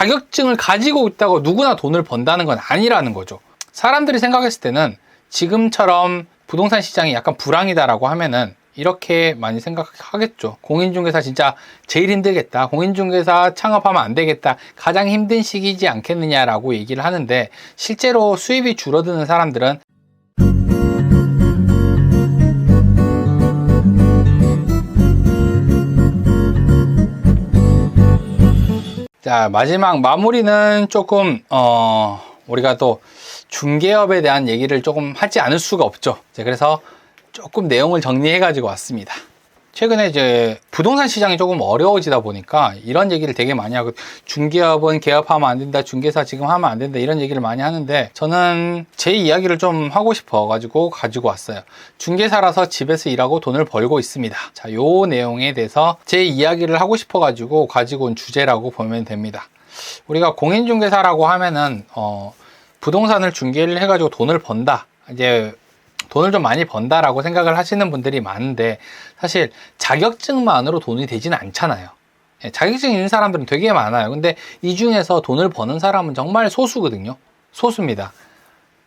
자격증을 가지고 있다고 누구나 돈을 번다는 건 아니라는 거죠. 사람들이 생각했을 때는 지금처럼 부동산 시장이 약간 불황이다라고 하면은 이렇게 많이 생각하겠죠. 공인중개사 진짜 제일 힘들겠다. 공인중개사 창업하면 안 되겠다. 가장 힘든 시기지 않겠느냐라고 얘기를 하는데, 실제로 수입이 줄어드는 사람들은 자, 마지막 마무리는 조금 우리가 또 중개업에 대한 얘기를 조금 하지 않을 수가 없죠. 그래서 조금 내용을 정리해 가지고 왔습니다. 최근에 이제 부동산 시장이 조금 어려워지다 보니까 이런 얘기를 되게 많이 하고, 중개업은 개업하면 안 된다, 중개사 지금 하면 안 된다, 이런 얘기를 많이 하는데, 저는 제 이야기를 좀 하고 싶어 가지고 가지고 왔어요. 중개사라서 집에서 일하고 돈을 벌고 있습니다. 자, 요 내용에 대해서 제 이야기를 하고 싶어 가지고 가지고 온 주제라고 보면 됩니다. 우리가 공인중개사라고 하면은 부동산을 중개를 해 가지고 돈을 번다, 이제 돈을 좀 많이 번다라고 생각을 하시는 분들이 많은데, 사실 자격증만으로 돈이 되지는 않잖아요. 자격증 있는 사람들은 되게 많아요. 근데 이 중에서 돈을 버는 사람은 정말 소수거든요. 소수입니다.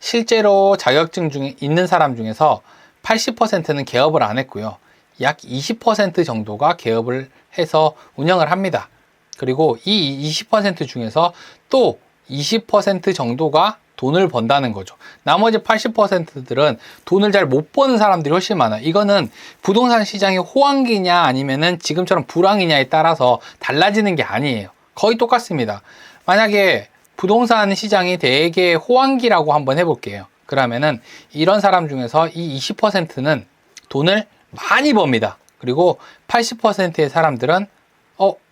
실제로 자격증 중에 있는 사람 중에서 80%는 개업을 안 했고요. 약 20% 정도가 개업을 해서 운영을 합니다. 그리고 이 20% 중에서 또 20% 정도가 돈을 번다는 거죠. 나머지 80%들은 돈을 잘 못 버는 사람들이 훨씬 많아요. 이거는 부동산 시장이 호황기냐 아니면은 지금처럼 불황이냐에 따라서 달라지는 게 아니에요. 거의 똑같습니다. 만약에 부동산 시장이 되게 호황기라고 한번 해볼게요. 그러면은 이런 사람 중에서 이 20%는 돈을 많이 법니다. 그리고 80%의 사람들은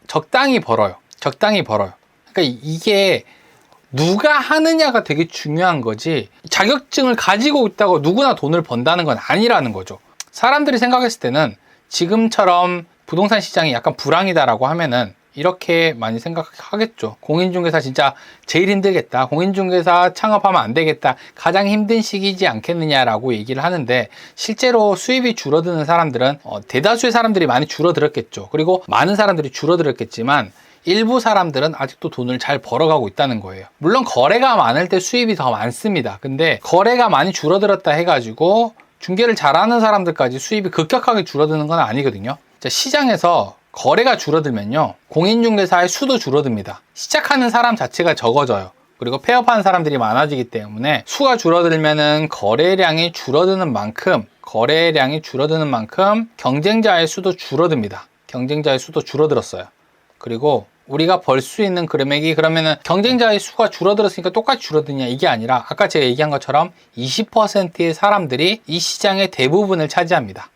적당히 벌어요. 적당히 벌어요. 그러니까 이게 누가 하느냐가 되게 중요한 거지, 자격증을 가지고 있다고 누구나 돈을 번다는 건 아니라는 거죠. 사람들이 생각했을 때는 지금처럼 부동산 시장이 약간 불황이다라고 하면은 이렇게 많이 생각하겠죠. 공인중개사 진짜 제일 힘들겠다. 공인중개사 창업하면 안 되겠다. 가장 힘든 시기지 않겠느냐라고 얘기를 하는데, 실제로 수입이 줄어드는 사람들은 대다수의 사람들이 많이 줄어들었겠죠. 그리고 많은 사람들이 줄어들었겠지만 일부 사람들은 아직도 돈을 잘 벌어가고 있다는 거예요. 물론 거래가 많을 때 수입이 더 많습니다. 근데 거래가 많이 줄어들었다 해가지고 중개를 잘하는 사람들까지 수입이 급격하게 줄어드는 건 아니거든요. 자, 시장에서 거래가 줄어들면요, 공인중개사의 수도 줄어듭니다. 시작하는 사람 자체가 적어져요. 그리고 폐업하는 사람들이 많아지기 때문에 수가 줄어들면은 거래량이 줄어드는 만큼 경쟁자의 수도 줄어듭니다. 경쟁자의 수도 줄어들었어요. 그리고 우리가 벌 수 있는 금액이, 그러면은 경쟁자의 수가 줄어들었으니까 똑같이 줄어드냐, 이게 아니라 아까 제가 얘기한 것처럼 20%의 사람들이 이 시장의 대부분을 차지합니다.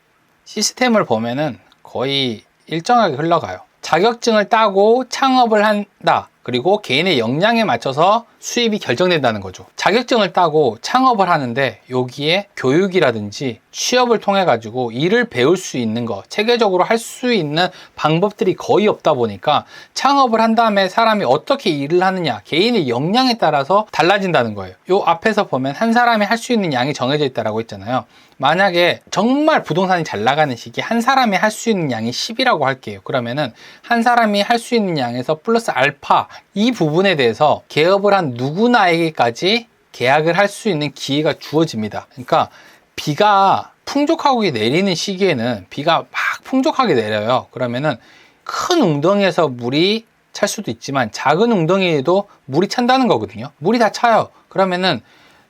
시스템을 보면은 거의 일정하게 흘러가요. 자격증을 따고 창업을 한다. 그리고 개인의 역량에 맞춰서 수입이 결정된다는 거죠. 자격증을 따고 창업을 하는데 여기에 교육이라든지 취업을 통해 가지고 일을 배울 수 있는 거, 체계적으로 할 수 있는 방법들이 거의 없다 보니까 창업을 한 다음에 사람이 어떻게 일을 하느냐, 개인의 역량에 따라서 달라진다는 거예요. 요 앞에서 보면 한 사람이 할 수 있는 양이 정해져 있다고 했잖아요. 만약에 정말 부동산이 잘 나가는 시기에 한 사람이 할 수 있는 양이 10이라고 할게요. 그러면은 한 사람이 할 수 있는 양에서 플러스 알파, 이 부분에 대해서 개업을 한 누구나에게까지 계약을 할 수 있는 기회가 주어집니다. 그러니까 비가 풍족하게 내리는 시기에는 비가 막 풍족하게 내려요. 그러면은 큰 웅덩이에서 물이 찰 수도 있지만 작은 웅덩이에도 물이 찬다는 거거든요. 물이 다 차요. 그러면은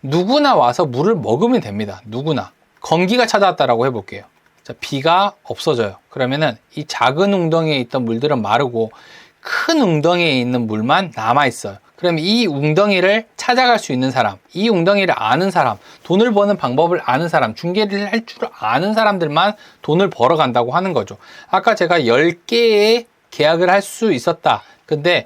누구나 와서 물을 먹으면 됩니다. 누구나. 건기가 찾아왔다라고 해볼게요. 자, 비가 없어져요. 그러면은 이 작은 웅덩이에 있던 물들은 마르고 큰 웅덩이에 있는 물만 남아있어요. 그럼 이 웅덩이를 찾아갈 수 있는 사람, 이 웅덩이를 아는 사람, 돈을 버는 방법을 아는 사람, 중개를 할 줄 아는 사람들만 돈을 벌어간다고 하는 거죠. 아까 제가 10개의 계약을 할 수 있었다. 근데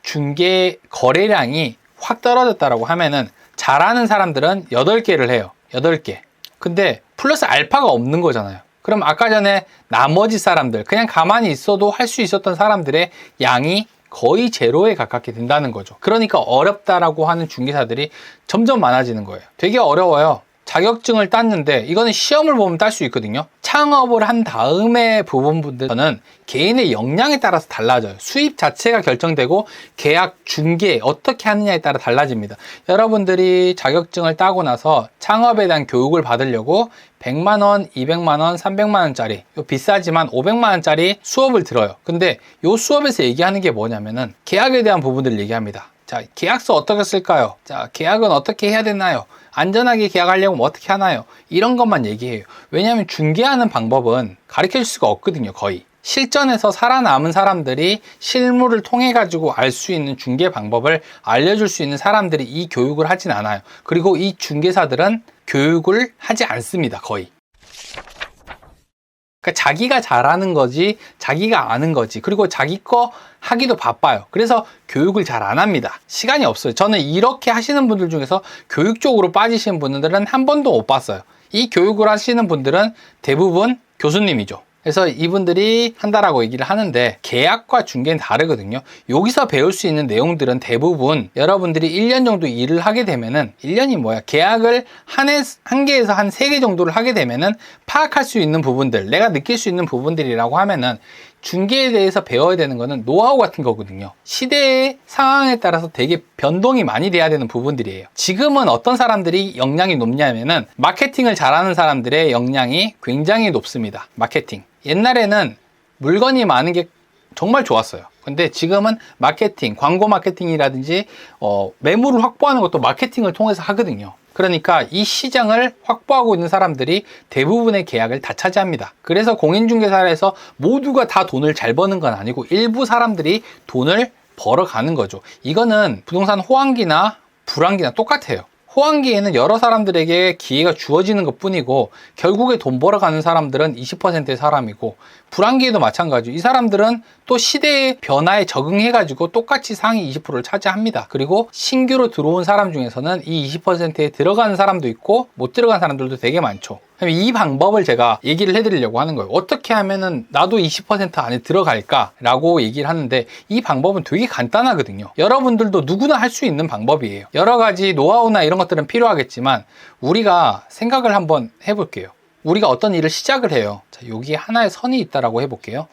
중개 거래량이 확 떨어졌다라고 하면은 잘하는 사람들은 8개를 해요. 8개. 근데 플러스 알파가 없는 거잖아요. 그럼 아까 전에 나머지 사람들, 그냥 가만히 있어도 할 수 있었던 사람들의 양이 거의 제로에 가깝게 된다는 거죠. 그러니까 어렵다라고 하는 중개사들이 점점 많아지는 거예요. 되게 어려워요. 자격증을 땄는데 이거는 시험을 보면 딸 수 있거든요. 창업을 한 다음에 부분들은 개인의 역량에 따라서 달라져요. 수입 자체가 결정되고 계약, 중개 어떻게 하느냐에 따라 달라집니다. 여러분들이 자격증을 따고 나서 창업에 대한 교육을 받으려고 100만 원, 200만 원, 300만 원짜리 비싸지만 500만 원짜리 수업을 들어요. 근데 이 수업에서 얘기하는 게 뭐냐면은 계약에 대한 부분들을 얘기합니다. 자, 계약서 어떻게 쓸까요? 자, 계약은 어떻게 해야 되나요? 안전하게 계약하려면 어떻게 하나요? 이런 것만 얘기해요. 왜냐하면 중개하는 방법은 가르쳐 줄 수가 없거든요, 거의. 실전에서 살아남은 사람들이 실무를 통해 가지고 알 수 있는 중개 방법을 알려줄 수 있는 사람들이 이 교육을 하진 않아요. 그리고 이 중개사들은 교육을 하지 않습니다, 거의. 그러니까 자기가 잘하는 거지, 자기가 아는 거지, 그리고 자기 거 하기도 바빠요. 그래서 교육을 잘 안 합니다. 시간이 없어요. 저는 이렇게 하시는 분들 중에서 교육 쪽으로 빠지신 분들은 한 번도 못 봤어요. 이 교육을 하시는 분들은 대부분 교수님이죠. 그래서 이분들이 한다라고 얘기를 하는데 계약과 중개는 다르거든요. 여기서 배울 수 있는 내용들은 대부분 여러분들이 1년 정도 일을 하게 되면은 1년이 뭐야? 계약을 한 개에서 한 3개 정도를 하게 되면은 파악할 수 있는 부분들, 내가 느낄 수 있는 부분들이라고 하면은 중개에 대해서 배워야 되는 거는 노하우 같은 거거든요. 시대의 상황에 따라서 되게 변동이 많이 돼야 되는 부분들이에요. 지금은 어떤 사람들이 역량이 높냐면은 마케팅을 잘하는 사람들의 역량이 굉장히 높습니다. 마케팅. 옛날에는 물건이 많은 게 정말 좋았어요. 근데 지금은 마케팅, 광고 마케팅이라든지 매물을 확보하는 것도 마케팅을 통해서 하거든요. 그러니까 이 시장을 확보하고 있는 사람들이 대부분의 계약을 다 차지합니다. 그래서 공인중개사에서 모두가 다 돈을 잘 버는 건 아니고 일부 사람들이 돈을 벌어가는 거죠. 이거는 부동산 호황기나 불황기나 똑같아요. 호황기에는 여러 사람들에게 기회가 주어지는 것 뿐이고 결국에 돈 벌어가는 사람들은 20%의 사람이고 불황기에도 마찬가지죠. 이 사람들은 또 시대의 변화에 적응해가지고 똑같이 상위 20%를 차지합니다. 그리고 신규로 들어온 사람 중에서는 이 20%에 들어가는 사람도 있고 못 들어간 사람들도 되게 많죠. 이 방법을 제가 얘기를 해드리려고 하는 거예요. 어떻게 하면은 나도 20% 안에 들어갈까? 라고 얘기를 하는데 이 방법은 되게 간단하거든요. 여러분들도 누구나 할 수 있는 방법이에요. 여러 가지 노하우나 이런 것들은 필요하겠지만 우리가 생각을 한번 해볼게요. 우리가 어떤 일을 시작을 해요. 자, 여기에 하나의 선이 있다라고 해볼게요.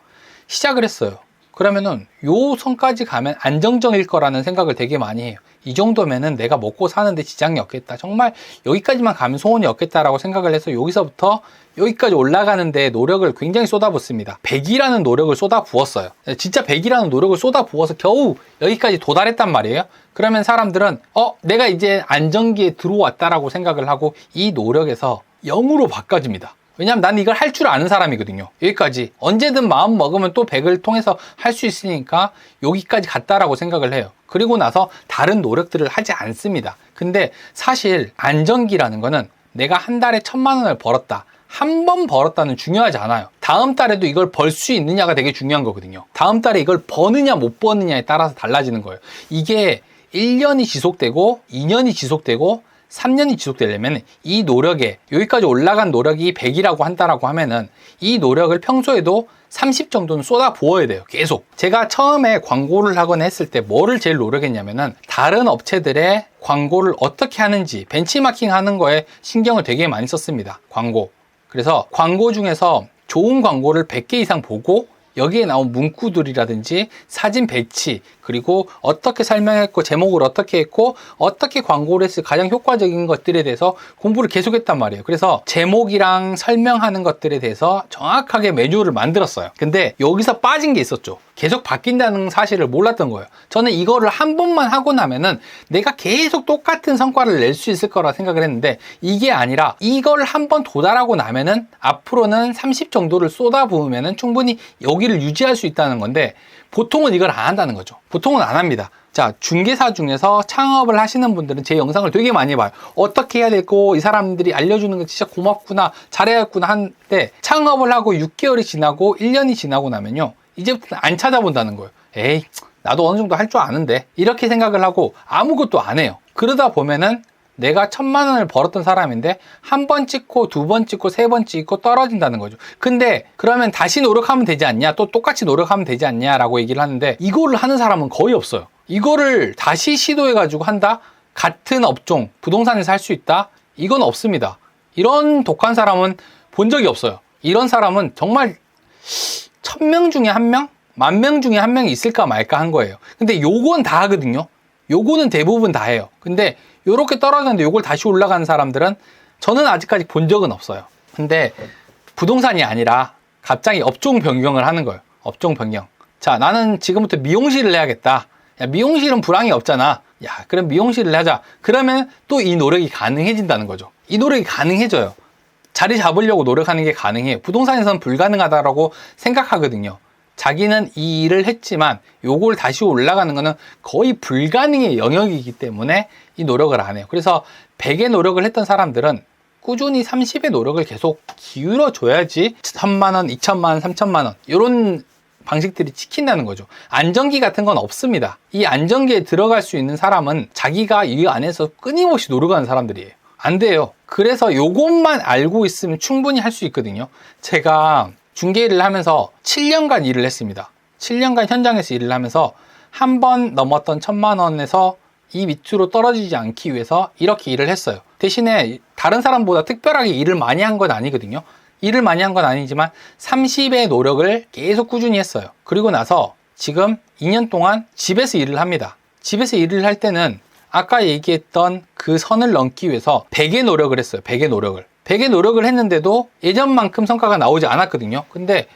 시작을 했어요. 그러면은 요 선까지 가면 안정적일 거라는 생각을 되게 많이 해요. 이 정도면은 내가 먹고 사는데 지장이 없겠다. 정말 여기까지만 가면 소원이 없겠다라고 생각을 해서 여기서부터 여기까지 올라가는데 노력을 굉장히 쏟아붓습니다. 100이라는 노력을 쏟아부었어요. 진짜 100이라는 노력을 쏟아부어서 겨우 여기까지 도달했단 말이에요. 그러면 사람들은 내가 이제 안정기에 들어왔다라고 생각을 하고 이 노력에서 0으로 바꿔집니다. 왜냐면 난 이걸 할 줄 아는 사람이거든요. 여기까지 언제든 마음 먹으면 또 100을 통해서 할 수 있으니까 여기까지 갔다라고 생각을 해요. 그리고 나서 다른 노력들을 하지 않습니다. 근데 사실 안정기라는 거는 내가 한 달에 1000만 원을 벌었다. 한 번 벌었다는 중요하지 않아요. 다음 달에도 이걸 벌 수 있느냐가 되게 중요한 거거든요. 다음 달에 이걸 버느냐 못 버느냐에 따라서 달라지는 거예요. 이게 1년이 지속되고 2년이 지속되고 3년이 지속되려면 이 노력에 여기까지 올라간 노력이 100이라고 한다라고 하면은 이 노력을 평소에도 30 정도는 쏟아 부어야 돼요. 계속. 제가 처음에 광고를 하거나 했을 때 뭐를 제일 노력했냐면은 다른 업체들의 광고를 어떻게 하는지 벤치마킹 하는 거에 신경을 되게 많이 썼습니다. 광고. 그래서 광고 중에서 좋은 광고를 100개 이상 보고 여기에 나온 문구들이라든지 사진 배치, 그리고 어떻게 설명했고 제목을 어떻게 했고 어떻게 광고를 했을 가장 효과적인 것들에 대해서 공부를 계속했단 말이에요. 그래서 제목이랑 설명하는 것들에 대해서 정확하게 메뉴를 만들었어요. 근데 여기서 빠진 게 있었죠. 계속 바뀐다는 사실을 몰랐던 거예요. 저는 이거를 한 번만 하고 나면은 내가 계속 똑같은 성과를 낼 수 있을 거라 생각을 했는데 이게 아니라 이걸 한 번 도달하고 나면은 앞으로는 30 정도를 쏟아부으면은 충분히 여기를 유지할 수 있다는 건데 보통은 이걸 안 한다는 거죠. 보통은 안 합니다. 자, 중개사 중에서 창업을 하시는 분들은 제 영상을 되게 많이 봐요. 어떻게 해야 되고 이 사람들이 알려주는 게 진짜 고맙구나, 잘해야겠구나 하는데 창업을 하고 6개월이 지나고 1년이 지나고 나면요. 이제부터 안 찾아본다는 거예요. 에이, 나도 어느 정도 할 줄 아는데 이렇게 생각을 하고 아무것도 안 해요. 그러다 보면은 내가 1000만 원을 벌었던 사람인데 한 번 찍고 두 번 찍고 세 번 찍고 떨어진다는 거죠. 근데 그러면 다시 노력하면 되지 않냐, 또 똑같이 노력하면 되지 않냐 라고 얘기를 하는데 이거를 하는 사람은 거의 없어요. 이거를 다시 시도해 가지고 한다? 같은 업종 부동산에서 할 수 있다? 이건 없습니다. 이런 독한 사람은 본 적이 없어요. 이런 사람은 정말 1000명 중에 1명? 10,000명 중에 1명이 있을까 말까 한 거예요. 근데 요건 다 하거든요. 요거는 대부분 다 해요. 근데 요렇게 떨어졌는데 요걸 다시 올라가는 사람들은 저는 아직까지 본 적은 없어요. 근데 부동산이 아니라 갑자기 업종 변경을 하는 거예요. 업종 변경. 자, 나는 지금부터 미용실을 해야겠다. 야, 미용실은 불황이 없잖아. 야, 그럼 미용실을 하자. 그러면 또 이 노력이 가능해진다는 거죠. 이 노력이 가능해져요. 자리 잡으려고 노력하는 게 가능해요. 부동산에서는 불가능하다라고 생각하거든요. 자기는 이 일을 했지만 요걸 다시 올라가는 거는 거의 불가능의 영역이기 때문에 이 노력을 안 해요. 그래서 100의 노력을 했던 사람들은 꾸준히 30의 노력을 계속 기울여 줘야지 1,000만 원, 2,000만 원, 3,000만 원 이런 방식들이 찍힌다는 거죠. 안정기 같은 건 없습니다. 이 안정기에 들어갈 수 있는 사람은 자기가 이 안에서 끊임없이 노력하는 사람들이에요. 안 돼요. 그래서 요것만 알고 있으면 충분히 할 수 있거든요. 제가 중개일을 하면서 7년간 일을 했습니다. 7년간 현장에서 일을 하면서 한 번 넘었던 1,000만 원에서 이 밑으로 떨어지지 않기 위해서 이렇게 일을 했어요. 대신에 다른 사람보다 특별하게 일을 많이 한 건 아니거든요. 일을 많이 한 건 아니지만 30의 노력을 계속 꾸준히 했어요. 그리고 나서 지금 2년 동안 집에서 일을 합니다. 집에서 일을 할 때는 아까 얘기했던 그 선을 넘기 위해서 100의 노력을 했어요. 100의 노력을. 100의 노력을 했는데도 예전만큼 성과가 나오지 않았거든요. 근데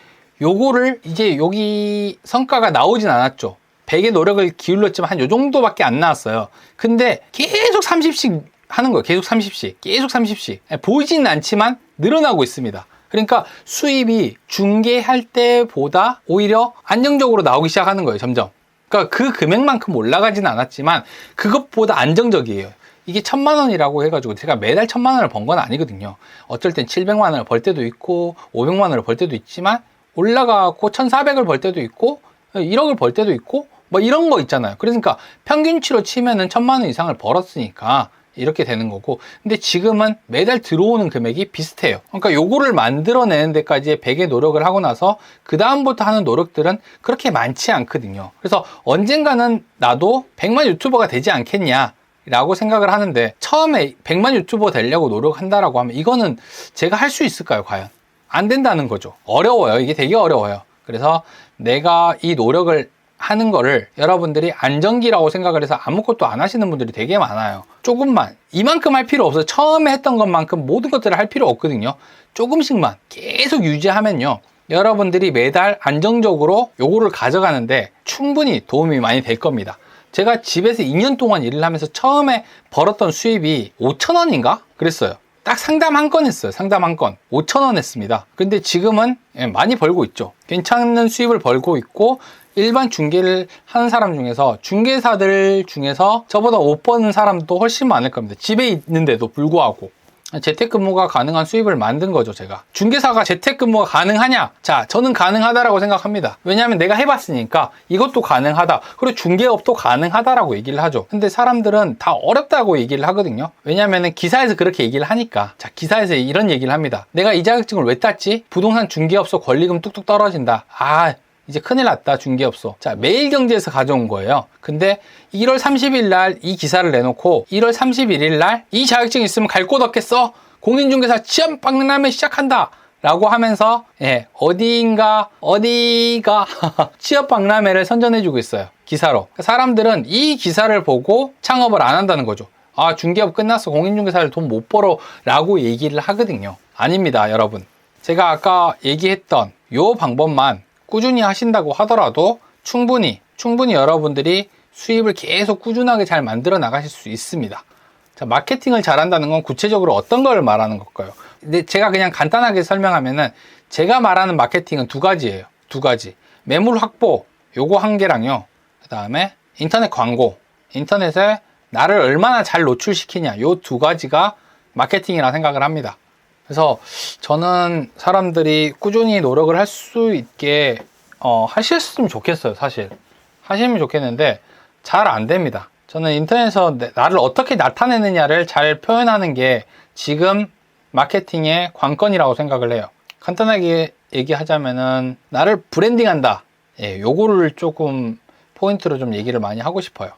요거를 이제 여기 성과가 나오진 않았죠. 100의 노력을 기울였지만 한 요 정도밖에 안 나왔어요. 근데 계속 30씩 하는 거예요. 계속 30씩. 계속 30씩. 보이지는 않지만 늘어나고 있습니다. 그러니까 수입이 중개할 때보다 오히려 안정적으로 나오기 시작하는 거예요. 점점. 그러니까 그 금액만큼 올라가지는 않았지만 그것보다 안정적이에요. 이게 1,000만 원이라고 해가지고 제가 매달 1,000만 원을 번 건 아니거든요. 어쩔 땐 700만 원을 벌 때도 있고 500만 원을 벌 때도 있지만 올라가고 1,400을 벌 때도 있고 1억을 벌 때도 있고 뭐 이런 거 있잖아요. 그러니까 평균치로 치면은 1,000만 원 이상을 벌었으니까 이렇게 되는 거고, 근데 지금은 매달 들어오는 금액이 비슷해요. 그러니까 요거를 만들어내는 데까지의 100의 노력을 하고 나서 그 다음부터 하는 노력들은 그렇게 많지 않거든요. 그래서 언젠가는 나도 100만 유튜버가 되지 않겠냐 라고 생각을 하는데, 처음에 100만 유튜버 되려고 노력한다라고 하면 이거는 제가 할 수 있을까요? 과연 안 된다는 거죠. 어려워요. 이게 되게 어려워요. 그래서 내가 이 노력을 하는 거를 여러분들이 안정기라고 생각을 해서 아무것도 안 하시는 분들이 되게 많아요. 조금만, 이만큼 할 필요 없어요. 처음에 했던 것만큼 모든 것들을 할 필요 없거든요. 조금씩만 계속 유지하면요, 여러분들이 매달 안정적으로 요거를 가져가는데 충분히 도움이 많이 될 겁니다. 제가 집에서 2년 동안 일을 하면서 처음에 벌었던 수입이 5,000원인가? 그랬어요. 딱 상담 한 건 했어요. 상담 한 건. 5,000원 했습니다. 근데 지금은 많이 벌고 있죠. 괜찮은 수입을 벌고 있고, 일반 중개를 하는 사람 중에서, 중개사들 중에서 저보다 못 버는 사람도 훨씬 많을 겁니다. 집에 있는데도 불구하고. 재택근무가 가능한 수입을 만든 거죠, 제가. 중개사가 재택근무가 가능하냐? 자, 저는 가능하다라고 생각합니다. 왜냐하면 내가 해봤으니까 이것도 가능하다. 그리고 중개업도 가능하다라고 얘기를 하죠. 근데 사람들은 다 어렵다고 얘기를 하거든요. 왜냐하면 기사에서 그렇게 얘기를 하니까. 자, 기사에서 이런 얘기를 합니다. 내가 이 자격증을 왜 땄지? 부동산 중개업소 권리금 뚝뚝 떨어진다. 이제 큰일 났다, 중개업소. 자, 매일경제에서 가져온 거예요. 근데 1월 30일 날 이 기사를 내놓고 1월 31일 날 이 자격증 있으면 갈 곳 없겠어? 공인중개사 취업 박람회 시작한다! 라고 하면서 어디가 취업 박람회를 선전해주고 있어요. 기사로. 사람들은 이 기사를 보고 창업을 안 한다는 거죠. 중개업 끝났어, 공인중개사를 돈 못 벌어 라고 얘기를 하거든요. 아닙니다, 여러분. 제가 아까 얘기했던 요 방법만 꾸준히 하신다고 하더라도 충분히 여러분들이 수입을 계속 꾸준하게 잘 만들어 나가실 수 있습니다. 자, 마케팅을 잘한다는 건 구체적으로 어떤 걸 말하는 걸까요? 근데 제가 그냥 간단하게 설명하면은, 제가 말하는 마케팅은 두 가지예요. 두 가지. 매물 확보, 요거 한 개랑요. 그 다음에 인터넷 광고, 인터넷에 나를 얼마나 잘 노출시키냐, 요 두 가지가 마케팅이라 생각을 합니다. 그래서 저는 사람들이 꾸준히 노력을 할 수 있게 하셨으면 좋겠어요. 사실 하시면 좋겠는데 잘 안 됩니다. 저는 인터넷에서 나를 어떻게 나타내느냐를 잘 표현하는 게 지금 마케팅의 관건이라고 생각을 해요. 간단하게 얘기하자면은 나를 브랜딩한다, 요거를 조금 포인트로 좀 얘기를 많이 하고 싶어요.